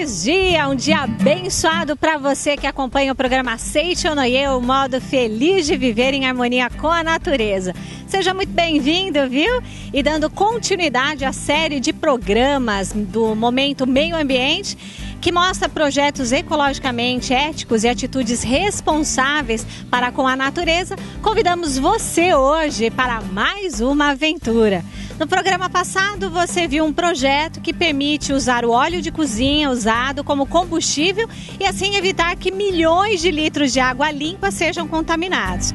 Feliz dia, um dia abençoado para você que acompanha o programa Seichonoye, o modo feliz de viver em harmonia com a natureza. Seja muito bem-vindo, viu? E dando continuidade à série de programas do Momento Meio Ambiente, que mostra projetos ecologicamente éticos e atitudes responsáveis para com a natureza, convidamos você hoje para mais uma aventura. No programa passado, você viu um projeto que permite usar o óleo de cozinha usado como combustível e assim evitar que milhões de litros de água limpa sejam contaminados.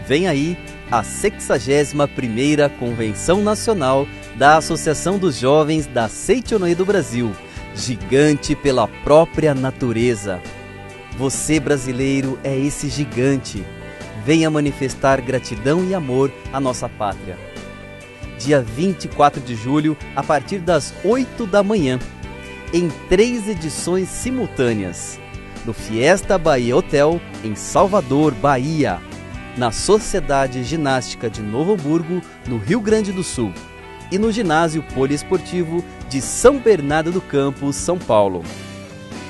Vem aí a 61ª Convenção Nacional da Associação dos Jovens da Seichonoye do Brasil, gigante pela própria natureza. Você, brasileiro, é esse gigante. Venha manifestar gratidão e amor à nossa pátria. Dia 24 de julho, a partir das 8 da manhã, em 3 edições simultâneas, no Fiesta Bahia Hotel, em Salvador, Bahia, na Sociedade Ginástica de Novo Hamburgo, no Rio Grande do Sul, e no Ginásio Poliesportivo de São Bernardo do Campo, São Paulo.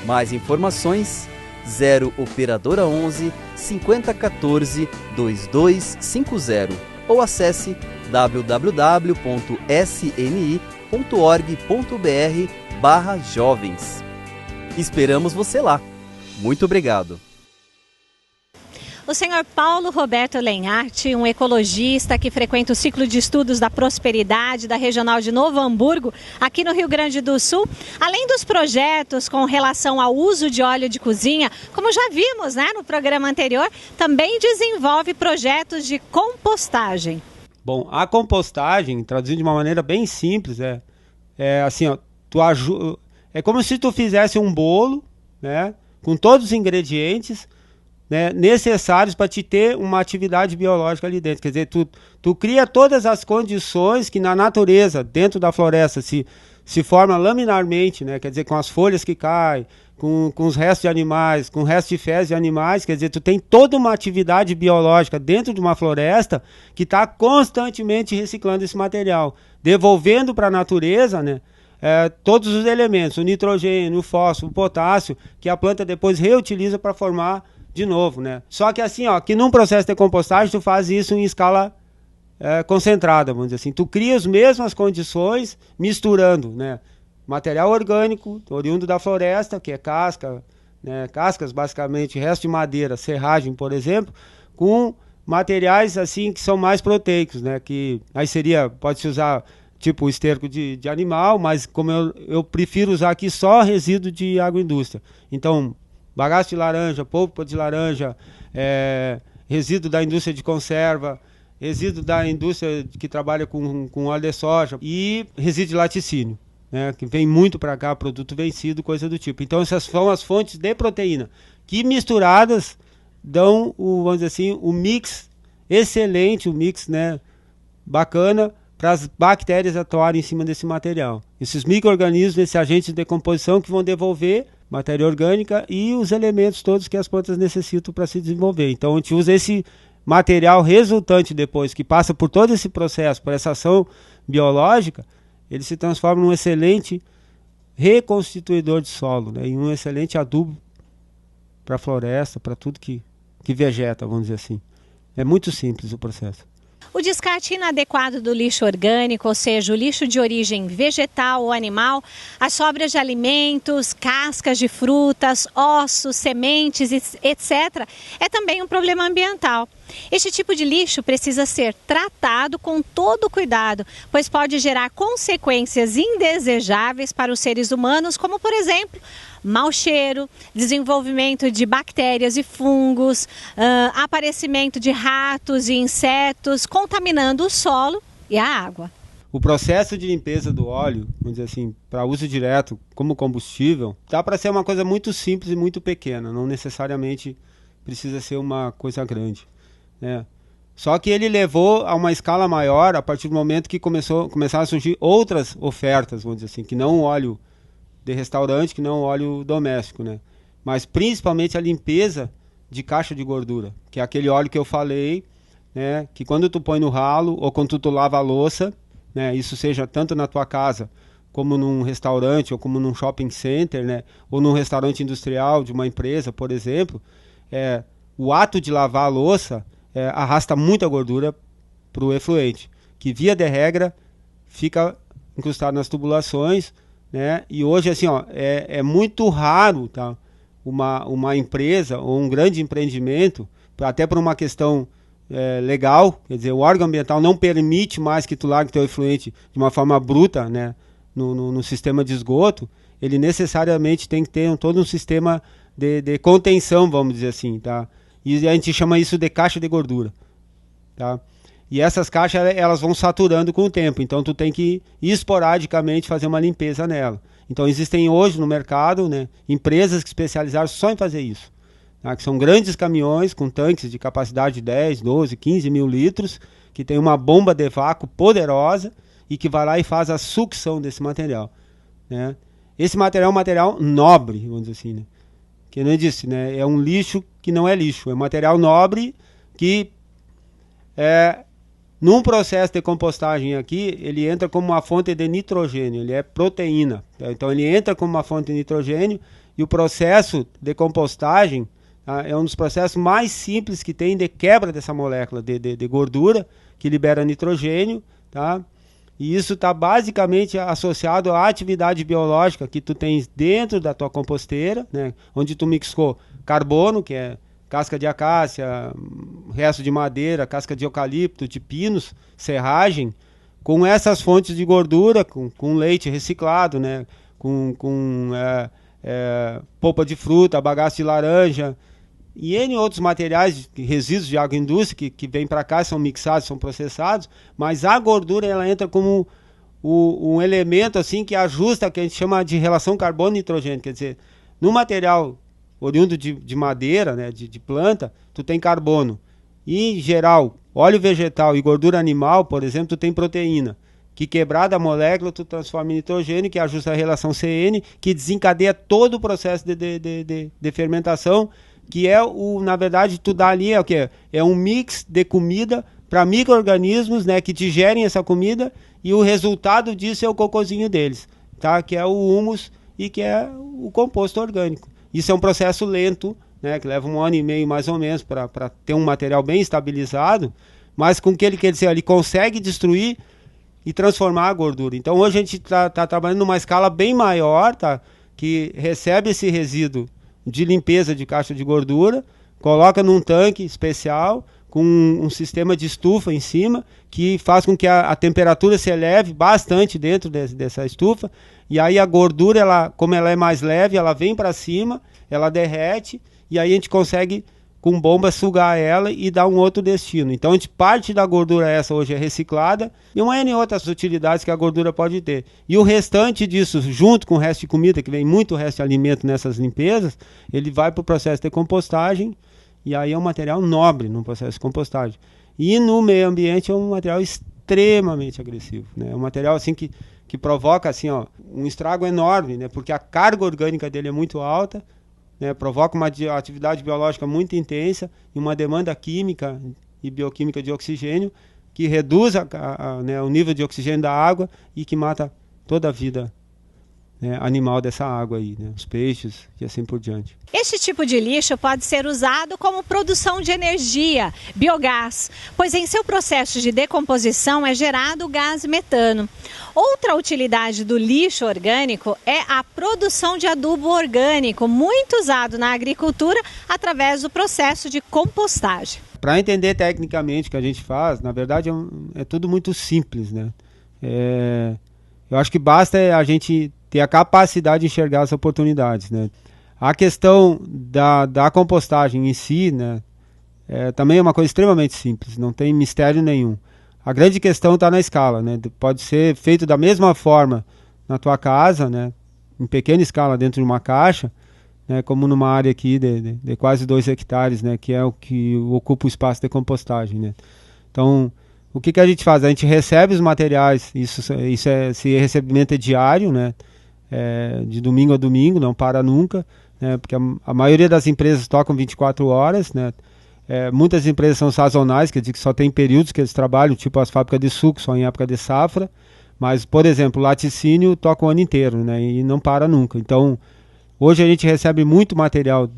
Mais informações: 0 Operadora 11 5014 2250 ou acesse www.sni.org.br/jovens. Esperamos você lá. Muito obrigado. O senhor Paulo Roberto Lenhart, um ecologista que frequenta o ciclo de estudos da prosperidade da Regional de Novo Hamburgo, aqui no Rio Grande do Sul, além dos projetos com relação ao uso de óleo de cozinha, como já vimos, no programa anterior, também desenvolve projetos de compostagem. Bom, a compostagem, traduzindo de uma maneira bem simples, é assim, ó, é como se tu fizesse um bolo, com todos os ingredientes, necessários para te ter uma atividade biológica ali dentro. Quer dizer, tu cria todas as condições que na natureza, dentro da floresta, se forma laminarmente, quer dizer, com as folhas que caem, com os restos de animais, com o resto de fezes de animais. Quer dizer, tu tem toda uma atividade biológica dentro de uma floresta que está constantemente reciclando esse material, devolvendo para a natureza, todos os elementos, o nitrogênio, o fósforo, o potássio, que a planta depois reutiliza para formar de novo, Só que assim, que num processo de compostagem tu faz isso em escala concentrada, vamos dizer assim. Tu cria as mesmas condições misturando, material orgânico, oriundo da floresta, que é casca, cascas basicamente, resto de madeira, serragem, por exemplo, com materiais assim que são mais proteicos, que aí pode-se usar tipo esterco de animal, mas como eu prefiro usar aqui só resíduo de agroindústria. Então, bagaço de laranja, polpa de laranja, resíduo da indústria de conserva, resíduo da indústria que trabalha com óleo de soja e resíduo de laticínio, que vem muito para cá, produto vencido, coisa do tipo. Então essas são as fontes de proteína que misturadas dão vamos dizer assim, o mix excelente, o mix bacana para as bactérias atuarem em cima desse material. Esses micro-organismos, esses agentes de decomposição que vão devolver matéria orgânica e os elementos todos que as plantas necessitam para se desenvolver. Então a gente usa esse material resultante depois, que passa por todo esse processo, por essa ação biológica, ele se transforma num excelente reconstituidor de solo, em um excelente adubo para a floresta, para tudo que vegeta, vamos dizer assim. É muito simples o processo. O descarte inadequado do lixo orgânico, ou seja, o lixo de origem vegetal ou animal, as sobras de alimentos, cascas de frutas, ossos, sementes, etc., é também um problema ambiental. Este tipo de lixo precisa ser tratado com todo cuidado, pois pode gerar consequências indesejáveis para os seres humanos, como, por exemplo, mau cheiro, desenvolvimento de bactérias e fungos, aparecimento de ratos e insetos, contaminando o solo e a água. O processo de limpeza do óleo, vamos dizer assim, para uso direto como combustível, dá para ser uma coisa muito simples e muito pequena, não necessariamente precisa ser uma coisa grande, Só que ele levou a uma escala maior a partir do momento que começaram a surgir outras ofertas, vamos dizer assim, que não o óleo de restaurante, que não o óleo doméstico, Mas principalmente a limpeza de caixa de gordura, que é aquele óleo que eu falei, né, que quando tu põe no ralo ou quando tu lava a louça, né, isso seja tanto na tua casa como num restaurante ou como num shopping center, né, ou num restaurante industrial de uma empresa, por exemplo, o ato de lavar a louça arrasta muita gordura para o efluente, que via de regra fica incrustado nas tubulações, né, e hoje assim, ó, é muito raro, tá, uma empresa ou um grande empreendimento, até por uma questão legal, quer dizer, o órgão ambiental não permite mais que tu largue teu efluente de uma forma bruta, né, no sistema de esgoto. Ele necessariamente tem que ter todo um sistema de contenção, vamos dizer assim, tá? E a gente chama isso de caixa de gordura, tá? E essas caixas, elas vão saturando com o tempo, então tu tem que esporadicamente fazer uma limpeza nela. Então existem hoje no mercado, né, empresas que especializaram só em fazer isso, tá? Que são grandes caminhões com tanques de capacidade de 10, 12, 15 mil litros, que tem uma bomba de vácuo poderosa e que vai lá e faz a sucção desse material, né? Esse material é um material nobre, vamos dizer assim, né? Que nem eu disse, né? É um lixo que não é lixo, é um material nobre que num processo de compostagem aqui, ele entra como uma fonte de nitrogênio, ele é proteína. Então ele entra como uma fonte de nitrogênio e o processo de compostagem, tá, é um dos processos mais simples que tem de quebra dessa molécula de gordura que libera nitrogênio, tá? E isso está basicamente associado à atividade biológica que tu tens dentro da tua composteira, né? Onde tu mixou carbono, que é casca de acácia, resto de madeira, casca de eucalipto, de pinos, serragem, com essas fontes de gordura, com leite reciclado, né? com polpa de fruta, bagaço de laranja, e N outros materiais, resíduos de agroindústria que vêm para cá, são mixados, são processados, mas a gordura ela entra como um elemento assim que ajusta, que a gente chama de relação carbono-nitrogênio, quer dizer, no material oriundo de madeira, né, de planta, tu tem carbono, e em geral, óleo vegetal e gordura animal, por exemplo, tu tem proteína, que quebrada a molécula, tu transforma em nitrogênio, que ajusta a relação CN, que desencadeia todo o processo de fermentação, que na verdade, tu dá ali, o quê? É um mix de comida para micro-organismos, né, que digerem essa comida, e o resultado disso é o cocôzinho deles, tá? Que é o humus e que é o composto orgânico. Isso é um processo lento, né, que leva 1 ano e meio mais ou menos para ter um material bem estabilizado, mas com que ele consegue destruir e transformar a gordura. Então hoje a gente está trabalhando numa escala bem maior, tá? Que recebe esse resíduo de limpeza de caixa de gordura, coloca num tanque especial com um sistema de estufa em cima que faz com que a temperatura se eleve bastante dentro dessa estufa, e aí a gordura, como ela é mais leve, ela vem para cima, ela derrete, e aí a gente consegue com bomba sugar ela e dar um outro destino. Então a gente parte da gordura, essa hoje é reciclada, e uma N outras utilidades que a gordura pode ter. E o restante disso, junto com o resto de comida, que vem muito resto de alimento nessas limpezas, ele vai para o processo de compostagem, e aí é um material nobre no processo de compostagem. E no meio ambiente é um material extremamente agressivo, né? É um material assim que provoca assim, ó, um estrago enorme, né? Porque a carga orgânica dele é muito alta, né, provoca uma atividade biológica muito intensa e uma demanda química e bioquímica de oxigênio que reduz né, o nível de oxigênio da água e que mata toda a vida, né, animal dessa água aí, né, os peixes e assim por diante. Este tipo de lixo pode ser usado como produção de energia, biogás, pois em seu processo de decomposição é gerado o gás metano. Outra utilidade do lixo orgânico é a produção de adubo orgânico, muito usado na agricultura através do processo de compostagem. Para entender tecnicamente o que a gente faz, na verdade é tudo muito simples, né? Eu acho que basta a gente ter a capacidade de enxergar as oportunidades, né? A questão da compostagem em si, né, também é uma coisa extremamente simples, não tem mistério nenhum. A grande questão está na escala, né? Pode ser feito da mesma forma na tua casa, né, em pequena escala dentro de uma caixa, né, como numa área aqui de quase 2 hectares, né, que é o que ocupa o espaço de compostagem, né? Então, o que a gente faz? A gente recebe os materiais, esse recebimento é diário, né, de domingo a domingo, não para nunca, né? Porque a maioria das empresas tocam 24 horas, né? Muitas empresas são sazonais, quer dizer que só tem períodos que eles trabalham, tipo as fábricas de suco, só em época de safra. Mas, por exemplo, o laticínio toca o ano inteiro, né? E não para nunca. Então, hoje a gente recebe muito material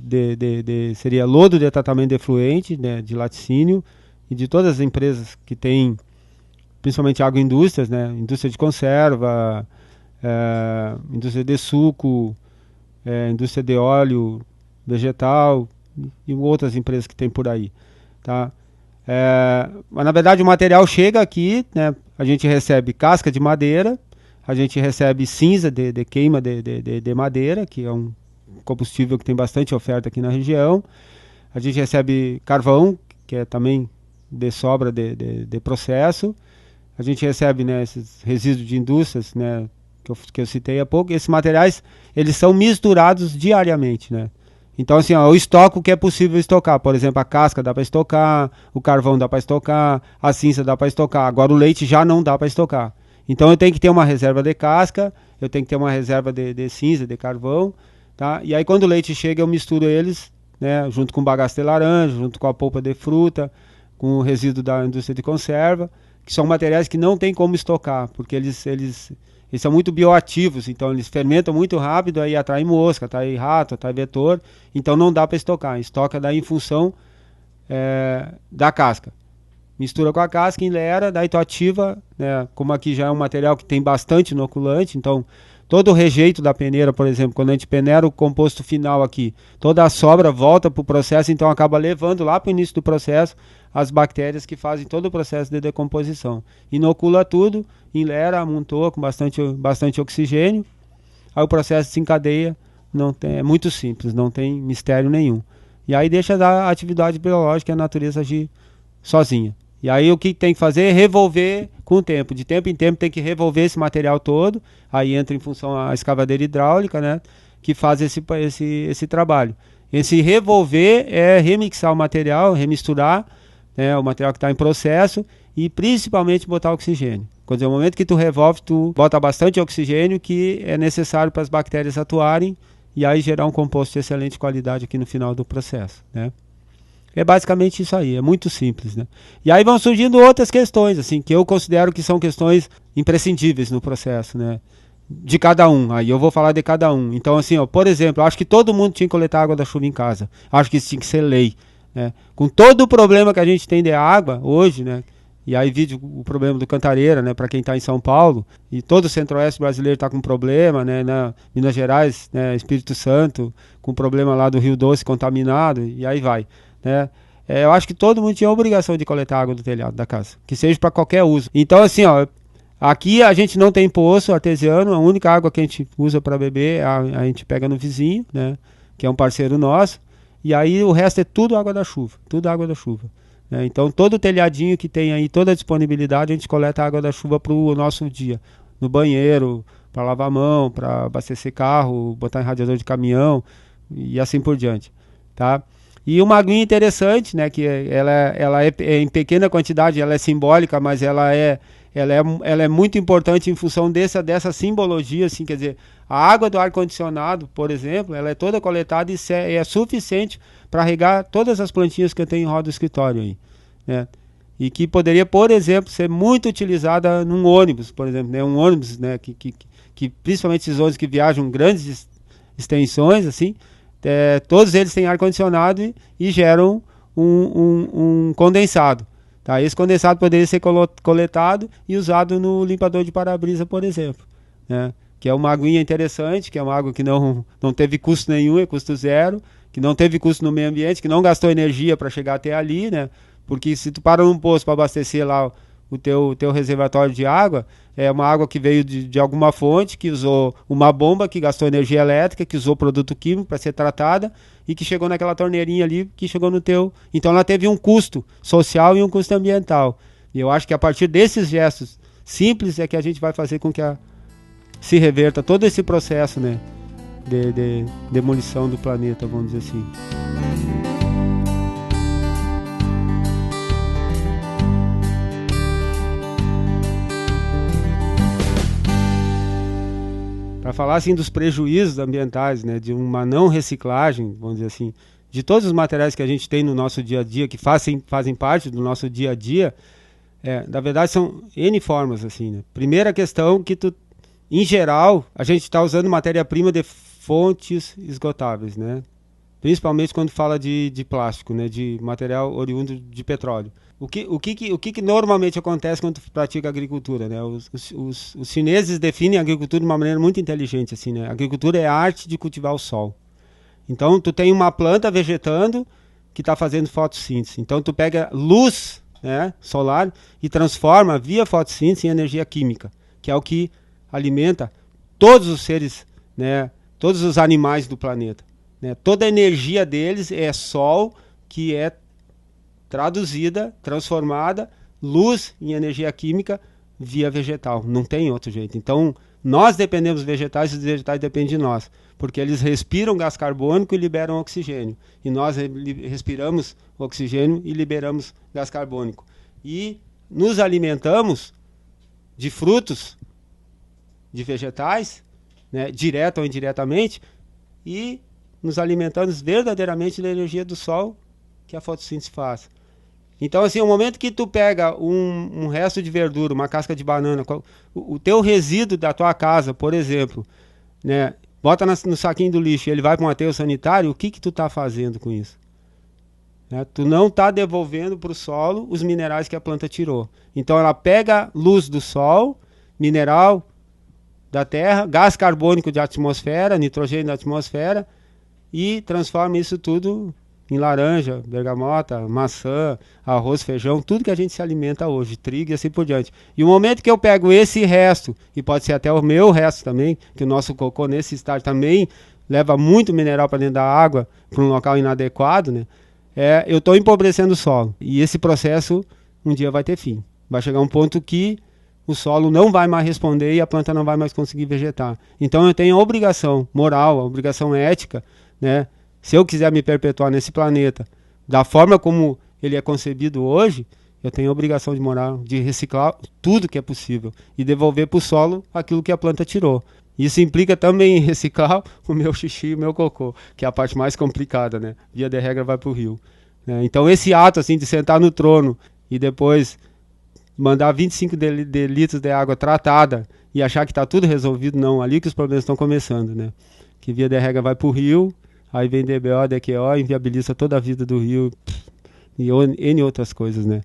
seria lodo de tratamento de efluente, né? De laticínio, e de todas as empresas que têm, principalmente agroindústrias, né? Indústria de conserva, indústria de suco, indústria de óleo vegetal e outras empresas que tem por aí, tá? Mas na verdade o material chega aqui, né? A gente recebe casca de madeira, a gente recebe cinza de queima de madeira, que é um combustível que tem bastante oferta aqui na região. A gente recebe carvão, que é também de sobra de processo. A gente recebe, né, esses resíduos de indústrias, né, que eu citei há pouco. Esses materiais, eles são misturados diariamente, né? Então, assim, o estoque, o que é possível estocar. Por exemplo, a casca dá para estocar, o carvão dá para estocar, a cinza dá para estocar. Agora o leite já não dá para estocar. Então eu tenho que ter uma reserva de casca, eu tenho que ter uma reserva de cinza, de carvão, tá? E aí quando o leite chega eu misturo eles, né, junto com bagaço de laranja, junto com a polpa de fruta, com o resíduo da indústria de conserva, que são materiais que não tem como estocar, porque eles são muito bioativos, então eles fermentam muito rápido, aí atrai mosca, atrai rato, atrai vetor, então não dá para estocar. Estoca daí em função da casca. Mistura com a casca, enlera, daí tu ativa, né, como aqui já é um material que tem bastante inoculante, então todo o rejeito da peneira, por exemplo, quando a gente peneira o composto final aqui, toda a sobra volta para o processo, então acaba levando lá para o início do processo as bactérias que fazem todo o processo de decomposição. Inocula tudo, enlera, amontoa com bastante oxigênio, aí o processo se encadeia, é muito simples, não tem mistério nenhum. E aí deixa da atividade biológica e a natureza agir sozinha. E aí o que tem que fazer é revolver com o tempo. De tempo em tempo tem que revolver esse material todo. Aí entra em função a escavadeira hidráulica, né, que faz esse trabalho. Esse revolver é remixar o material, remisturar, né, o material que está em processo e principalmente botar oxigênio. Quer dizer, no momento que tu revolve, tu bota bastante oxigênio que é necessário para as bactérias atuarem e aí gerar um composto de excelente qualidade aqui no final do processo, né? É basicamente isso aí, é muito simples, né? E aí vão surgindo outras questões, assim, que eu considero que são questões imprescindíveis no processo, né? De cada um, aí eu vou falar de cada um. Então, assim, ó, por exemplo, eu acho que todo mundo tinha que coletar água da chuva em casa. Acho que isso tinha que ser lei, né? Com todo o problema que a gente tem de água hoje, né? E aí vídeo o problema do Cantareira, né? Para quem está em São Paulo, e todo o centro-oeste brasileiro está com problema, né? Na Minas Gerais, né? Espírito Santo, com problema lá do Rio Doce contaminado, e aí vai. Eu acho que todo mundo tinha a obrigação de coletar água do telhado da casa, que seja para qualquer uso. Então, assim, ó, aqui a gente não tem poço artesiano, a única água que a gente usa para beber a gente pega no vizinho, né, que é um parceiro nosso, e aí o resto é tudo água da chuva, né? Então todo o telhadinho que tem aí, toda a disponibilidade, a gente coleta água da chuva para o nosso dia, no banheiro, para lavar a mão, para abastecer carro, botar em radiador de caminhão e assim por diante, tá? E uma aguinha interessante, né, que ela é em pequena quantidade, ela é simbólica, mas ela é muito importante em função dessa simbologia, assim, quer dizer, a água do ar-condicionado, por exemplo, ela é toda coletada e é suficiente para regar todas as plantinhas que eu tenho em roda do escritório aí, né? E que poderia, por exemplo, ser muito utilizada num ônibus, por exemplo, né, um ônibus, né, que principalmente esses ônibus que viajam grandes extensões, assim, todos eles têm ar-condicionado e geram um condensado. Tá? Esse condensado poderia ser coletado e usado no limpador de para-brisa, por exemplo, né? Que é uma aguinha interessante, que é uma água que não teve custo nenhum, é custo zero, que não teve custo no meio ambiente, que não gastou energia para chegar até ali, né? Porque se tu para num posto para abastecer lá o teu reservatório de água, é uma água que veio de alguma fonte, que usou uma bomba, que gastou energia elétrica, que usou produto químico para ser tratada e que chegou naquela torneirinha ali, que chegou no teu... Então ela teve um custo social e um custo ambiental. E eu acho que a partir desses gestos simples é que a gente vai fazer com que se reverta todo esse processo, né, de demolição do planeta, vamos dizer assim. para falar assim dos prejuízos ambientais, né, de uma não reciclagem, vamos dizer assim, de todos os materiais que a gente tem no nosso dia a dia, que fazem parte do nosso dia a dia, na verdade são N formas, assim, né? Primeira questão que em geral, a gente está usando matéria-prima de fontes esgotáveis, né? Principalmente quando fala de plástico, né? De material oriundo de petróleo. O que normalmente acontece quando tu pratica agricultura, né? Os chineses definem a agricultura de uma maneira muito inteligente, assim, né? A agricultura é a arte de cultivar o sol. Então, tu tem uma planta vegetando que está fazendo fotossíntese. Então, tu pega luz, né, solar e transforma via fotossíntese em energia química, que é o que alimenta todos os seres, né, todos os animais do planeta. Né? Toda a energia deles é sol que é traduzida, transformada, luz em energia química via vegetal. Não tem outro jeito. Então, nós dependemos dos vegetais e os vegetais dependem de nós, porque eles respiram gás carbônico e liberam oxigênio. E nós respiramos oxigênio e liberamos gás carbônico. E nos alimentamos de frutos, de vegetais, né, direto ou indiretamente, e nos alimentamos verdadeiramente da energia do sol que a fotossíntese faz. Então, assim, o momento que tu pega um resto de verdura, uma casca de banana, o teu resíduo da tua casa, por exemplo, né, bota no saquinho do lixo e ele vai para um aterro sanitário, o que tu está fazendo com isso? Né? Tu não está devolvendo para o solo os minerais que a planta tirou. Então, ela pega luz do sol, mineral da terra, gás carbônico da atmosfera, nitrogênio da atmosfera, e transforma isso tudo em laranja, bergamota, maçã, arroz, feijão, tudo que a gente se alimenta hoje, trigo e assim por diante. E o momento que eu pego esse resto, e pode ser até o meu resto também, que o nosso cocô nesse estágio também leva muito mineral para dentro da água, para um local inadequado, né? Eu estou empobrecendo o solo. E esse processo um dia vai ter fim. Vai chegar um ponto que o solo não vai mais responder e a planta não vai mais conseguir vegetar. Então eu tenho a obrigação moral, a obrigação ética, né? Se eu quiser me perpetuar nesse planeta da forma como ele é concebido hoje, eu tenho a obrigação de reciclar tudo que é possível e devolver para o solo aquilo que a planta tirou. Isso implica também em reciclar o meu xixi e o meu cocô, que é a parte mais complicada, né? Via de regra vai para o rio. Né? Então esse ato assim, de sentar no trono e depois mandar 25 de litros de água tratada e achar que está tudo resolvido, não. Ali que os problemas estão começando, né? Que via de regra vai para o rio, aí vem DBO, DQO, inviabiliza toda a vida do rio e N outras coisas, né?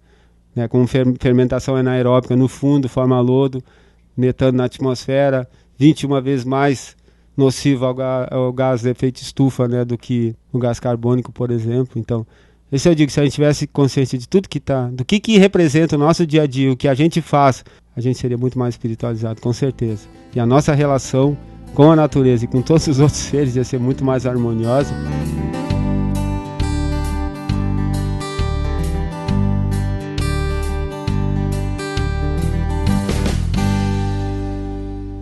Como fermentação anaeróbica no fundo, forma lodo, metano na atmosfera, 21 vezes mais nocivo ao gás de efeito estufa, né, do que o gás carbônico, por exemplo. Então, esse eu digo, se a gente tivesse consciência de tudo do que representa o nosso dia a dia, o que a gente faz, a gente seria muito mais espiritualizado, com certeza. E a nossa relação com a natureza e com todos os outros seres ia ser muito mais harmoniosa.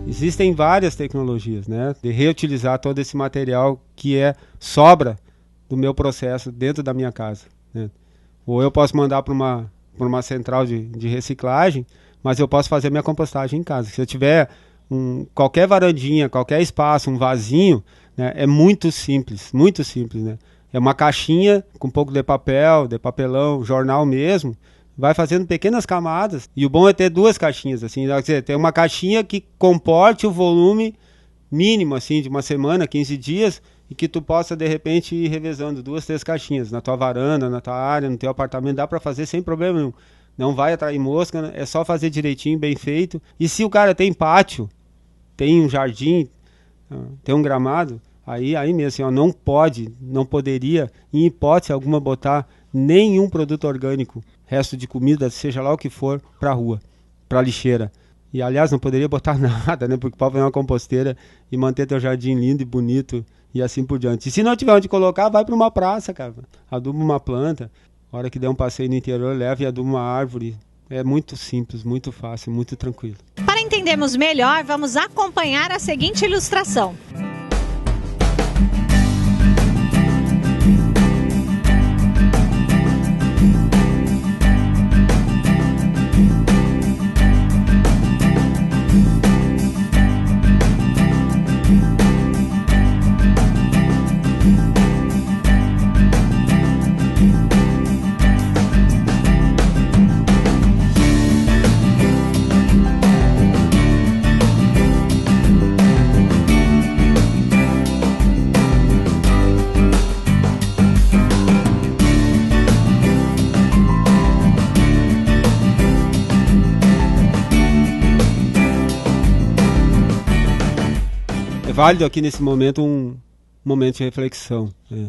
Existem várias tecnologias, né, de reutilizar todo esse material que sobra do meu processo dentro da minha casa. Né? Ou eu posso mandar para uma central de reciclagem, mas eu posso fazer minha compostagem em casa. Se eu tiver qualquer varandinha, qualquer espaço, um vasinho, né, é muito simples, né? É uma caixinha com um pouco de papel, de papelão, jornal mesmo, vai fazendo pequenas camadas, e o bom é ter duas caixinhas, assim, quer dizer, ter uma caixinha que comporte o volume mínimo, assim, de uma semana, 15 dias, e que tu possa, de repente, ir revezando 2, 3 caixinhas, na tua varanda, na tua área, no teu apartamento, dá para fazer sem problema nenhum. Não vai atrair mosca, né? É só fazer direitinho, bem feito. E se o cara tem pátio, tem um jardim, tem um gramado, aí mesmo, assim, ó, não poderia, em hipótese alguma, botar nenhum produto orgânico, resto de comida, seja lá o que for, para a rua, para a lixeira. E, aliás, não poderia botar nada, né? Porque pode fazer uma composteira e manter teu jardim lindo e bonito e assim por diante. E se não tiver onde colocar, vai para uma praça, cara. Aduba uma planta. A hora que der um passeio no interior, leva e aduba uma árvore. É muito simples, muito fácil, muito tranquilo. Para entendermos melhor, vamos acompanhar a seguinte ilustração. válido aqui nesse momento um momento de reflexão, né?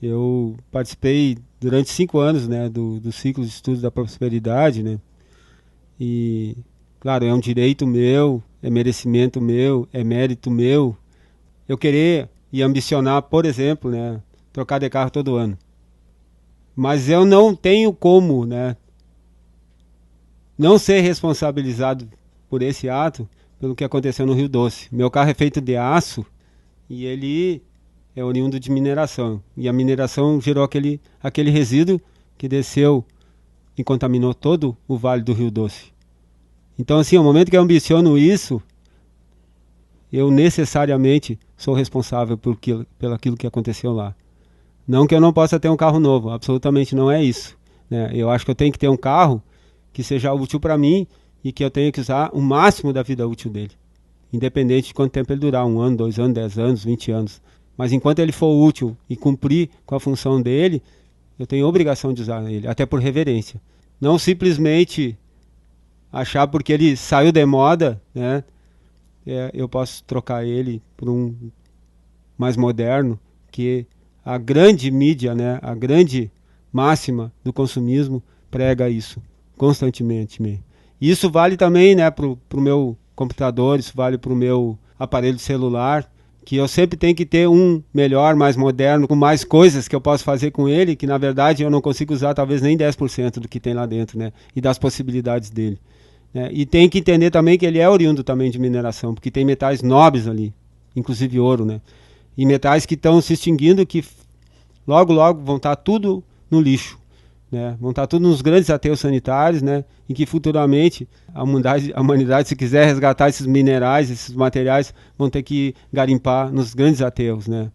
Eu participei durante 5 anos, né, do ciclo de estudos da prosperidade, né? E, claro, é um direito meu, é merecimento meu, é mérito meu eu querer e ambicionar, por exemplo, né, trocar de carro todo ano. Mas eu não tenho como, né, não ser responsabilizado por esse ato, pelo que aconteceu no Rio Doce. Meu carro é feito de aço e ele é oriundo de mineração. E a mineração gerou aquele resíduo que desceu e contaminou todo o vale do Rio Doce. Então, assim, no momento que eu ambiciono isso, eu necessariamente sou responsável por aquilo que aconteceu lá. Não que eu não possa ter um carro novo, absolutamente não é isso, né? Eu acho que eu tenho que ter um carro que seja útil para mim e que eu tenha que usar o máximo da vida útil dele, independente de quanto tempo ele durar, 1 ano, 2 anos, 10 anos, 20 anos. Mas enquanto ele for útil e cumprir com a função dele, eu tenho a obrigação de usar ele, até por reverência. Não simplesmente achar porque ele saiu de moda, né, eu posso trocar ele por um mais moderno, que a grande mídia, né, a grande máxima do consumismo prega isso constantemente. Isso vale também, né, para o meu computador, isso vale para o meu aparelho celular, que eu sempre tenho que ter um melhor, mais moderno, com mais coisas que eu posso fazer com ele, que na verdade eu não consigo usar talvez nem 10% do que tem lá dentro, né, e das possibilidades dele. E tem que entender também que ele é oriundo também de mineração, porque tem metais nobres ali, inclusive ouro, né, e metais que estão se extinguindo, que logo vão estar tudo no lixo, né? Vão estar tudo nos grandes aterros sanitários, né? E que futuramente a humanidade, se quiser resgatar esses minerais, esses materiais, vão ter que garimpar nos grandes aterros, né?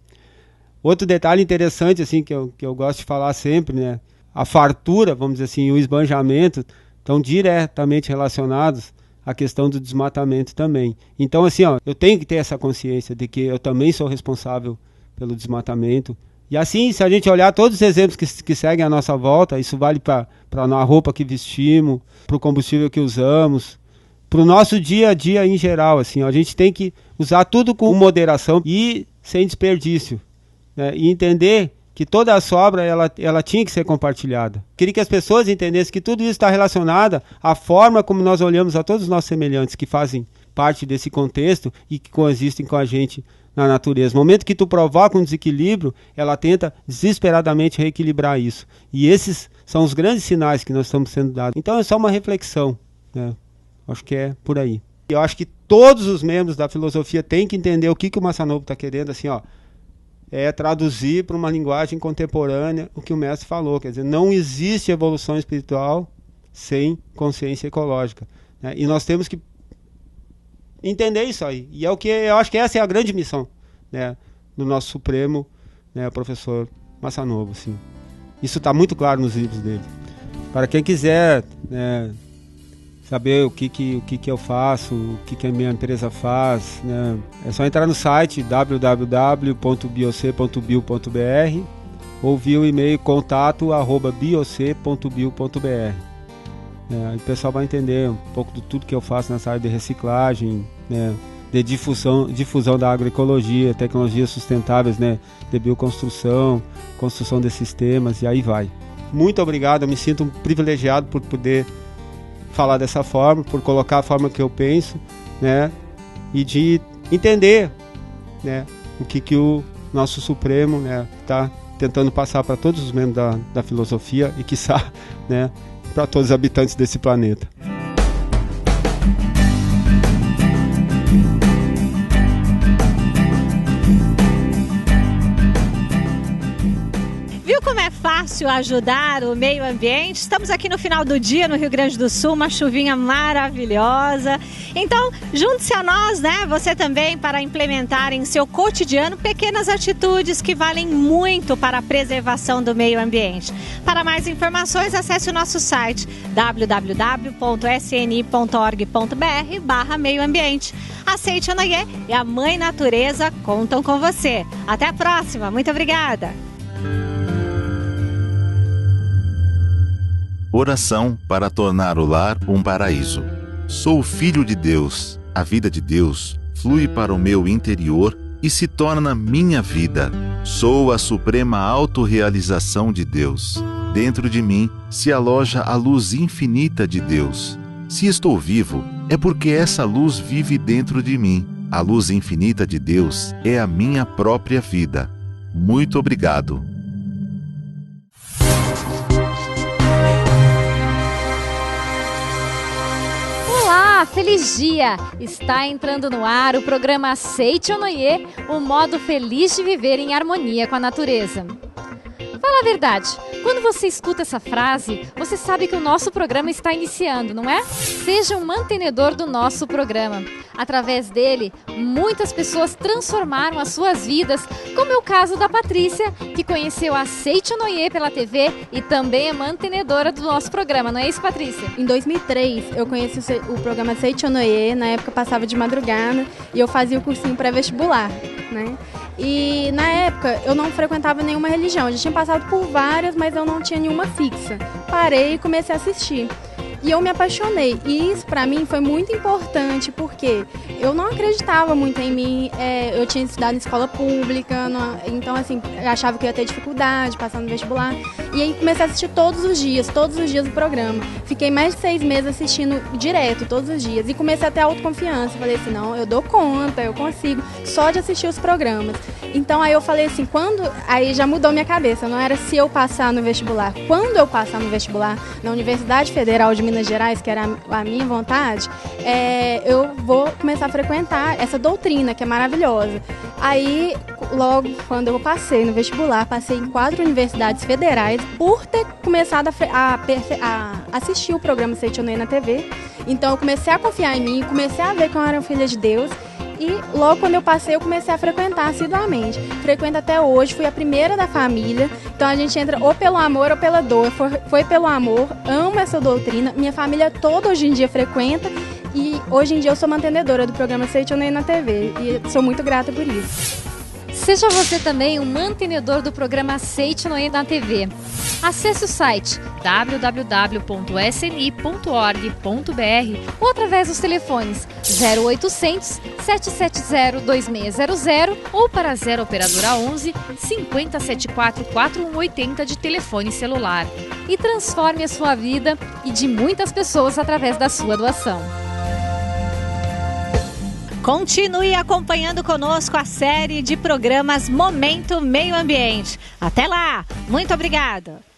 Outro detalhe interessante, assim, que eu gosto de falar sempre, né? A fartura, vamos dizer assim, e o esbanjamento estão diretamente relacionados à questão do desmatamento também. Então, assim, eu tenho que ter essa consciência de que eu também sou responsável pelo desmatamento. E assim, se a gente olhar todos os exemplos que seguem à nossa volta, isso vale para a roupa que vestimos, para o combustível que usamos, para o nosso dia a dia em geral. Assim, a gente tem que usar tudo com moderação e sem desperdício, né? E entender que toda a sobra ela tinha que ser compartilhada. Queria que as pessoas entendessem que tudo isso está relacionado à forma como nós olhamos a todos os nossos semelhantes que fazem parte desse contexto e que coexistem com a gente na natureza. No momento que tu provoca um desequilíbrio, ela tenta desesperadamente reequilibrar isso. E esses são os grandes sinais que nós estamos sendo dados. Então é só uma reflexão, né? Acho que é por aí. Eu acho que todos os membros da filosofia têm que entender o que o Masanobu está querendo, assim, é traduzir para uma linguagem contemporânea o que o mestre falou. Quer dizer, não existe evolução espiritual sem consciência ecológica, né? E nós temos que entender isso aí. E é o que eu acho que essa é a grande missão, né, do nosso Supremo, né, professor Masanobu, assim. Isso está muito claro nos livros dele. Para quem quiser, né, saber o que eu faço, o que a minha empresa faz, né, é só entrar no site www.bioc.bio.br ou via o e-mail contato@bioc.bio.br. Aí o pessoal vai entender um pouco de tudo que eu faço nessa área de reciclagem, né, de difusão da agroecologia, tecnologias sustentáveis, né, de bioconstrução, construção de sistemas, e aí vai. Muito obrigado, eu me sinto privilegiado por poder falar dessa forma, por colocar a forma que eu penso, né, e de entender, né, o que o nosso Supremo, né, está tentando passar para todos os membros da filosofia e, quiçá, né, para todos os habitantes desse planeta. Viu como é fácil ajudar o meio ambiente? Estamos aqui no final do dia no Rio Grande do Sul, uma chuvinha maravilhosa. Então, junte-se a nós, né? Você também, para implementar em seu cotidiano pequenas atitudes que valem muito para a preservação do meio ambiente. Para mais informações, acesse o nosso site www.sni.org.br/meioambiente. A Seiichi Onoye e a Mãe Natureza contam com você. Até a próxima. Muito obrigada. Oração para tornar o lar um paraíso. Sou filho de Deus. A vida de Deus flui para o meu interior e se torna minha vida. Sou a suprema autorrealização de Deus. Dentro de mim se aloja a luz infinita de Deus. Se estou vivo, é porque essa luz vive dentro de mim. A luz infinita de Deus é a minha própria vida. Muito obrigado. Olá, feliz dia! Está entrando no ar o programa Seichonoye, o modo feliz de viver em harmonia com a natureza. Fala a verdade, quando você escuta essa frase, você sabe que o nosso programa está iniciando, não é? Seja um mantenedor do nosso programa. Através dele, muitas pessoas transformaram as suas vidas, como é o caso da Patrícia, que conheceu a Seichonoye pela TV e também é mantenedora do nosso programa, não é isso, Patrícia? Em 2003, eu conheci o programa Seichonoye, na época eu passava de madrugada e eu fazia o cursinho pré-vestibular, né? E na época eu não frequentava nenhuma religião, eu já tinha passado por várias, mas eu não tinha nenhuma fixa. Parei e comecei a assistir. E eu me apaixonei. E isso pra mim foi muito importante, porque eu não acreditava muito em mim. Eu tinha estudado em escola pública, então assim, eu achava que eu ia ter dificuldade passando no vestibular. E aí comecei a assistir todos os dias o programa. Fiquei mais de 6 meses assistindo direto, todos os dias. E comecei a ter autoconfiança. Falei assim, não, eu dou conta, eu consigo, só de assistir os programas. Então aí eu falei assim, aí já mudou minha cabeça, não era se eu passar no vestibular. Quando eu passar no vestibular, na Universidade Federal de Minas Gerais, que era a minha vontade, eu vou começar a frequentar essa doutrina, que é maravilhosa. Aí, logo quando eu passei no vestibular, passei em 4 universidades federais por ter começado a assistir o programa Seichonoye na TV. Então eu comecei a confiar em mim, comecei a ver que eu era filha de Deus. E logo quando eu passei, eu comecei a frequentar assiduamente. Frequento até hoje, fui a primeira da família. Então a gente entra ou pelo amor ou pela dor. Foi pelo amor, amo essa doutrina. Minha família toda hoje em dia frequenta. E hoje em dia eu sou mantenedora do programa Seichonoye na TV. E sou muito grata por isso. Seja você também um mantenedor do programa Seichonoye na TV. Acesse o site www.sni.org.br ou através dos telefones 0800 770 2600 ou para 0 operadora 11 5074 4180 de telefone celular. E transforme a sua vida e de muitas pessoas através da sua doação. Continue acompanhando conosco a série de programas Momento Meio Ambiente. Até lá! Muito obrigada!